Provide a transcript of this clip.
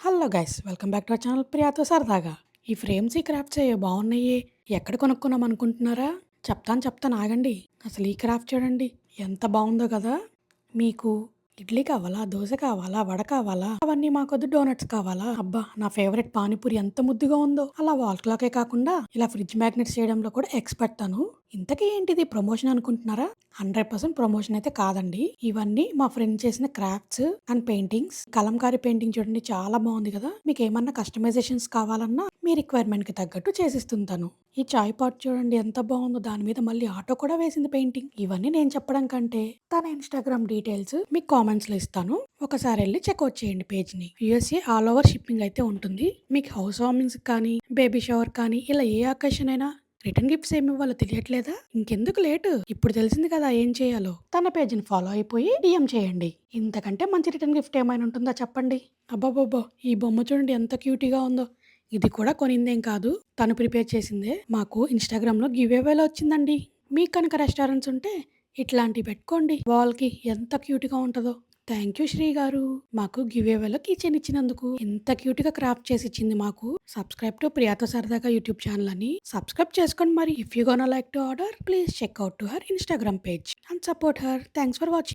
Hello guys welcome back to our channel ప్రియాతో సరదాగా. ఈ ఫ్రేమ్స్ ఈ క్రాఫ్ట్స్ అయ్యో బాగున్నాయి. ఎక్కడ కొనుక్కున్నాం అనుకుంటున్నారా? చెప్తాను ఆగండి. అసలు ఈ క్రాఫ్ట్ చూడండి ఎంత బాగుందో కదా. మీకు ఇడ్లీ కావాలా, దోశ కావాలా, వడ కావాలా, అవన్నీ మాకొద్దు డోనట్స్ కావాలా. అబ్బా నా ఫేవరెట్ పానీపూరి ఎంత ముద్దుగా ఉందో. అలా వాల్ క్లాకే కాకుండా ఇలా ఫ్రిడ్జ్ మ్యాగ్నెట్స్ చేయడంలో కూడా ఎక్స్పర్ట్ తను. ఇంతకీ ఏంటిది ప్రమోషన్ అనుకుంటున్నారా? 100% ప్రమోషన్ అయితే కాదండి. ఇవన్నీ మా ఫ్రెండ్ చేసిన crafts and paintings. Kalamkari painting చూడండి చాలా బాగుంది కదా. మీకు ఏమన్నా కస్టమైజేషన్స్ కావాలన్నా మీ రిక్వైర్మెంట్ కి తగ్గట్టు చేసిస్తుంటాను. ఈ చాయ్ పాట్ చూడండి ఎంత బాగుందో. దాని మీద మళ్ళీ ఆటో కూడా వేసింది పెయింటింగ్. ఇవన్నీ నేను చెప్పడం కంటే తన ఇన్స్టాగ్రామ్ డీటెయిల్స్ మీకు కామెంట్స్ లో ఇస్తాను. ఒకసారి వెళ్ళి చెక్అవుట్ చేయండి పేజ్ ని. యూఎస్ఏ ఆల్ ఓవర్ షిప్పింగ్ అయితే ఉంటుంది. మీకు హౌస్ వార్మింగ్స్ కానీ, బేబీ షవర్ కానీ, ఇలా ఏ అకేషన్ అయినా రిటర్న్ గిఫ్ట్స్ ఏమి ఇవ్వాలో తెలియట్లేదా? ఇంకెందుకు లేటు, ఇప్పుడు తెలిసింది కదా ఏం చేయాలో. తన పేజీని ఫాలో అయిపోయి డిఎం చేయండి. ఇంతకంటే మంచి రిటర్న్ గిఫ్ట్ ఏమైనా ఉంటుందా చెప్పండి. అబ్బాబ్బో ఈ బొమ్మ చూడండి ఎంత క్యూటీగా ఉందో. ఇది కూడా కొనిందేం కాదు, తను ప్రిపేర్ చేసిందే. మాకు ఇన్స్టాగ్రామ్ లో గివ్ అవేలో వచ్చిందండి. మీకు కనుక రెస్టారెంట్స్ ఉంటే ఇట్లాంటివి పెట్టుకోండి వాల్ కి, ఎంత క్యూట్ గా ఉంటుందో. థ్యాంక్ యూ శ్రీ గారు, మాకు గివ్ అవేలో కిచెన్ ఇచ్చినందుకు. ఎంత క్యూట్ గా క్రాఫ్ట్ చేసి ఇచ్చింది మాకు. సబ్స్క్రైబ్ టు ప్రియాతో సరదాగా యూట్యూబ్ ఛానల్ అని సబ్స్క్రైబ్ చేసుకోండి మరి. If you gonna like to order please check out to her Instagram page and support her. Thanks for watching.